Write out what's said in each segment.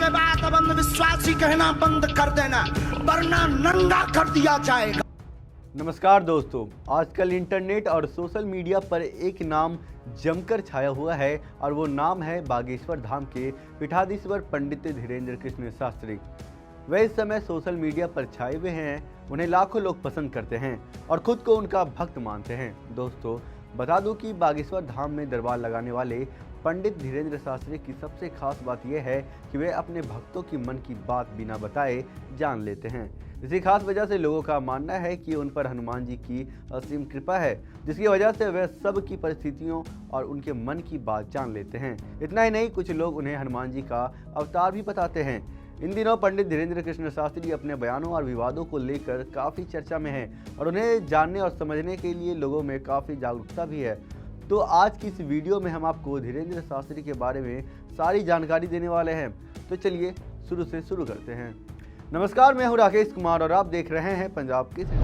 के बाद अब अंधविश्वासी कहना बंद कर देना, वरना नंगा कर दिया जाएगा। नमस्कार दोस्तों, आजकल इंटरनेट और सोशल मीडिया पर एक नाम जमकर छाया हुआ है और वो नाम है बागेश्वर धाम के पीठाधीश्वर पंडित धीरेन्द्र कृष्ण शास्त्री। वे इस समय सोशल मीडिया पर छाए हुए हैं। उन्हें लाखों लोग पसंद करते हैं और खुद को उनका भक्त मानते हैं। दोस्तों, बता दूं कि बागेश्वर धाम में दरबार लगाने वाले पंडित धीरेन्द्र शास्त्री की सबसे खास बात यह है कि वे अपने भक्तों की मन की बात बिना बताए जान लेते हैं। इसी खास वजह से लोगों का मानना है कि उन पर हनुमान जी की असीम कृपा है, जिसकी वजह से वे सब की परिस्थितियों और उनके मन की बात जान लेते हैं। इतना ही नहीं, कुछ लोग उन्हें हनुमान जी का अवतार भी बताते हैं। इन दिनों पंडित धीरेन्द्र कृष्ण शास्त्री अपने बयानों और विवादों को लेकर काफ़ी चर्चा में हैं और उन्हें जानने और समझने के लिए लोगों में काफ़ी जागरूकता भी है। तो आज की इस वीडियो में हम आपको धीरेन्द्र शास्त्री के बारे में सारी जानकारी देने वाले हैं। तो चलिए शुरू से शुरू करते हैं। नमस्कार, मैं हूं राकेश कुमार और आप देख रहे हैं पंजाब केसरी।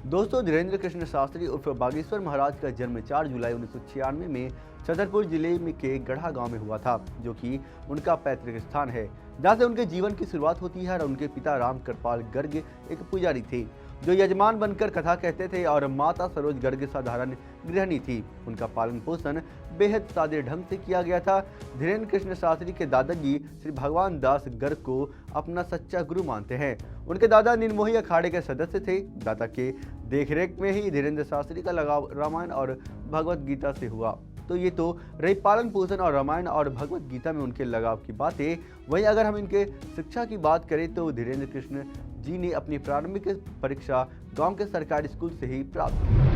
दोस्तों, धीरेन्द्र कृष्ण शास्त्री उर्फ बागेश्वर महाराज का जन्म 4 जुलाई 1996 में छतरपुर जिले में के गढ़ा गांव में हुआ था, जो कि उनका पैतृक स्थान है, जहां से उनके जीवन की शुरुआत होती है। और उनके पिता राम कृपाल गर्ग एक पुजारी थे जो यजमान बनकर कथा कहते थे और माता सरोज गर्ग साधारण गृहिणी थी। उनका पालन पोषण बेहद सादे ढंग से किया गया था। धीरेन्द्र कृष्ण शास्त्री के दादाजी श्री भगवान दास गर्ग को अपना सच्चा गुरु मानते हैं। उनके दादा निर्मोही अखाड़े के सदस्य थे। दादा के देखरेख में ही धीरेन्द्र शास्त्री का लगाव रामायण और भगवत गीता से हुआ। तो ये तो रही पालन पोषण और रामायण और भगवत गीता में उनके लगाव की बातें। वहीं अगर हम इनके शिक्षा की बात करें तो धीरेन्द्र कृष्ण जी ने अपनी प्रारंभिक परीक्षा गांव के सरकारी स्कूल से ही प्राप्त की।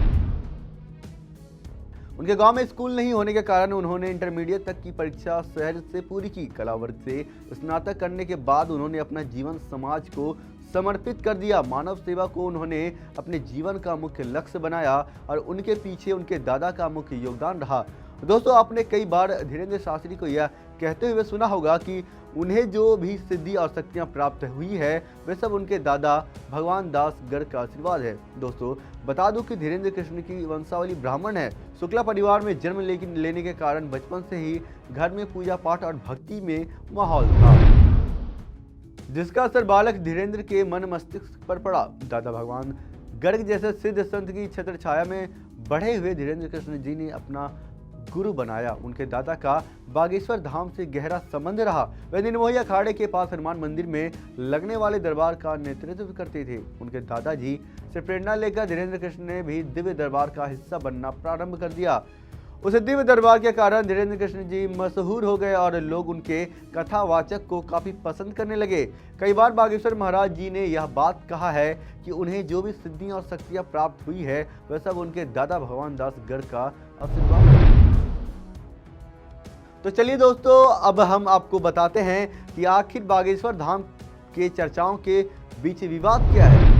उनके गांव में स्कूल नहीं होने के कारण उन्होंने इंटरमीडिएट तक की परीक्षा शहर से पूरी की। कला वर्ग से स्नातक करने के बाद उन्होंने अपना जीवन समाज को समर्पित कर दिया। मानव सेवा को उन्होंने अपने जीवन का मुख्य लक्ष्य बनाया और उनके पीछे उनके दादा का मुख्य योगदान रहा। दोस्तों, आपने कई बार धीरेन्द्र शास्त्री को यह कहते हुए सुना होगा कि उन्हें जो भी सिद्धि और शक्तियां प्राप्त हुई है वे सब उनके दादा भगवान दास गर्ग का आशीर्वाद है। दोस्तों, बता दूं कि धीरेन्द्र कृष्ण की वंशावली ब्राह्मण है। शुक्ला परिवार में जन्म लेने के कारण बचपन से ही घर में पूजा पाठ और भक्ति में माहौल था, जिसका असर बालक धीरेन्द्र के मन मस्तिष्क पर पड़ा। दादा भगवान गर्ग जैसे सिद्ध संत की छत्र छाया में बढ़े हुए धीरेन्द्र कृष्ण जी ने अपना गुरु बनाया। उनके दादा का बागेश्वर धाम से गहरा संबंध रहा। वे निर्मोही अखाड़े के पास हनुमान मंदिर में लगने वाले दरबार का नेतृत्व करते थे। उनके दादाजी से प्रेरणा लेकर धीरेन्द्र कृष्ण ने भी दिव्य दरबार का हिस्सा बनना प्रारंभ कर दिया। उस दिव्य दरबार के कारण धीरेन्द्र कृष्ण जी मशहूर हो गए और लोग उनके कथावाचक को काफी पसंद करने लगे। कई बार बागेश्वर महाराज जी ने यह बात कहा है कि उन्हें जो भी सिद्धियां और शक्तियां प्राप्त हुई है वह सब उनके दादा भगवान दास गर्ग का आशीर्वाद है। तो चलिए दोस्तों, अब हम आपको बताते हैं कि आखिर बागेश्वर धाम के चर्चाओं के बीच विवाद क्या है।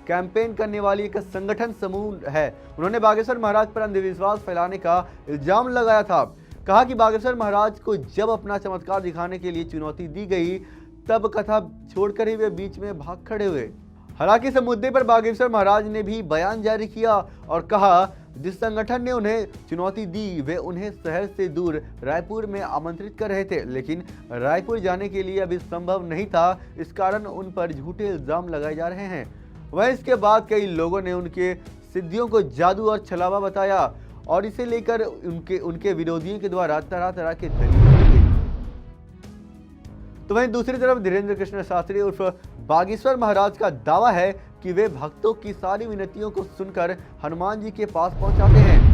कैंपेन करने वाली एक संगठन समूह है, उन्होंने बागेश्वर महाराज पर अंधविश्वास फैलाने का इल्जाम लगाया था। कहा कि बागेश्वर महाराज को जब अपना चमत्कार दिखाने के लिए चुनौती दी गई तब कथा छोड़कर ही वे बीच में भाग खड़े हुए। हालांकि इस मुद्दे पर बागेश्वर महाराज ने भी बयान जारी किया और कहा जिस संगठन ने उन्हें चुनौती दी वे उन्हें शहर से दूर रायपुर में आमंत्रित कर रहे थे, लेकिन रायपुर जाने के लिए अभी संभव नहीं था। इस कारण उन पर झूठे इल्जाम लगाए जा रहे हैं। वह इसके बाद कई लोगों ने उनके सिद्धियों को जादू और छलावा बताया और इसे लेकर उनके विरोधियों के द्वारा तरह तरह के दलील दी। तो वहीं दूसरी तरफ धीरेन्द्र कृष्ण शास्त्री उर्फ बागेश्वर महाराज का दावा है कि वे भक्तों की सारी विनतियों को सुनकर हनुमान जी के पास पहुंचाते हैं।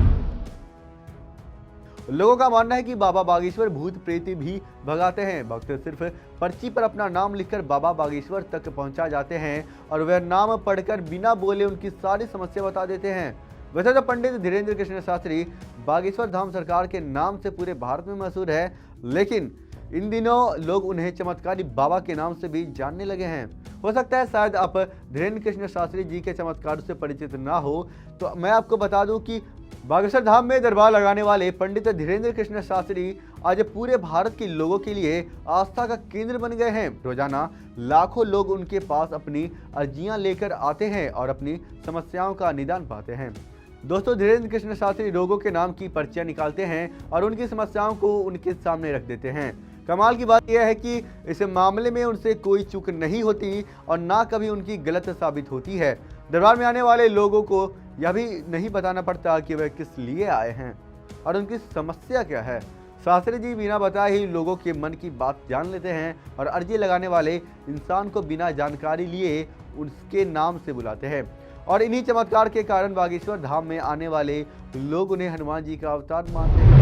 लोगों का मानना है कि बाबा बागेश्वर भूत प्रेत भी भगाते हैं। भक्त सिर्फ पर्ची पर अपना नाम लिखकर बाबा बागेश्वर तक पहुंचा जाते हैं और वह नाम पढ़कर बिना बोले उनकी सारी समस्या बता देते हैं। वैसे तो पंडित धीरेन्द्र कृष्ण शास्त्री बागेश्वर धाम सरकार के नाम से पूरे भारत में मशहूर है, लेकिन इन दिनों लोग उन्हें चमत्कारी बाबा के नाम से भी जानने लगे हैं। हो सकता है शायद आप धीरेन्द्र कृष्ण शास्त्री जी के चमत्कारों से परिचित ना हो, तो मैं आपको बता दूं कि बागेश्वर धाम में दरबार लगाने वाले पंडित धीरेन्द्र कृष्ण शास्त्री आज पूरे भारत के लोगों के लिए आस्था का केंद्र बन गए हैं। रोजाना लाखों लोग उनके पास अपनी अर्जियां लेकर आते हैं और अपनी समस्याओं का निदान पाते हैं। दोस्तों, धीरेन्द्र कृष्ण शास्त्री लोगों के नाम की पर्चियां निकालते हैं और उनकी समस्याओं को उनके सामने रख देते हैं। कमाल की बात यह है कि इस मामले में उनसे कोई चूक नहीं होती और ना कभी उनकी गलत साबित होती है। दरबार में आने वाले लोगों को यह भी नहीं बताना पड़ता कि वह किस लिए आए हैं और उनकी समस्या क्या है। शास्त्री जी बिना बताए ही लोगों के मन की बात जान लेते हैं और अर्जी लगाने वाले इंसान को बिना जानकारी लिए उसके नाम से बुलाते हैं और इन्हीं चमत्कार के कारण बागेश्वर धाम में आने वाले लोग उन्हें हनुमान जी का अवतार मानते हैं।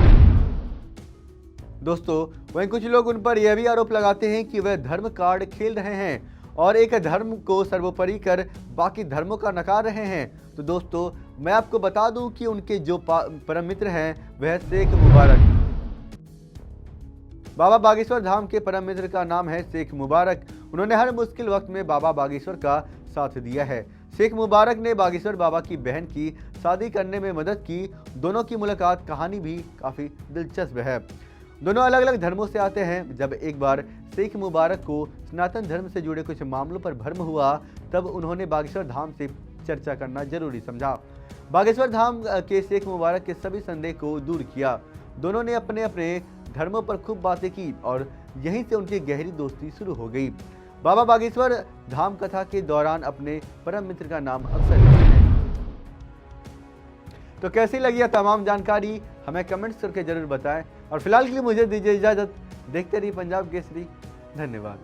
दोस्तों, वहीं कुछ लोग उन पर यह भी आरोप लगाते हैं कि वह धर्म कार्ड खेल रहे हैं और एक धर्म को सर्वोपरि कर बाकी धर्मों का नकार रहे हैं। तो दोस्तों, मैं आपको बता दूं कि उनके जो परम मित्र हैं वह शेख मुबारक। बाबा बागेश्वर धाम के परम मित्र का नाम है शेख मुबारक। उन्होंने हर मुश्किल वक्त में बाबा बागेश्वर का साथ दिया है। शेख मुबारक ने बागेश्वर बाबा की बहन की शादी करने में मदद की। दोनों की मुलाकात कहानी भी काफ़ी दिलचस्प है। दोनों अलग अलग धर्मों से आते हैं। जब एक बार शेख मुबारक को सनातन धर्म से जुड़े कुछ मामलों पर भ्रम हुआ, तब उन्होंने बागेश्वर धाम से चर्चा करना जरूरी समझा। बागेश्वर धाम के शेख मुबारक के सभी संदेह को दूर किया। दोनों ने अपने अपने धर्मों पर खूब बातें की और यहीं से उनकी गहरी दोस्ती शुरू हो गई। बाबा बागेश्वर धाम कथा के दौरान अपने परम मित्र का नाम अक्सर लेते हैं। तो कैसी लगी यह तमाम जानकारी हमें कमेंट्स करके जरूर बताएं और फिलहाल के लिए मुझे दीजिए इजाजत। देखते रहिए पंजाब केसरी। धन्यवाद।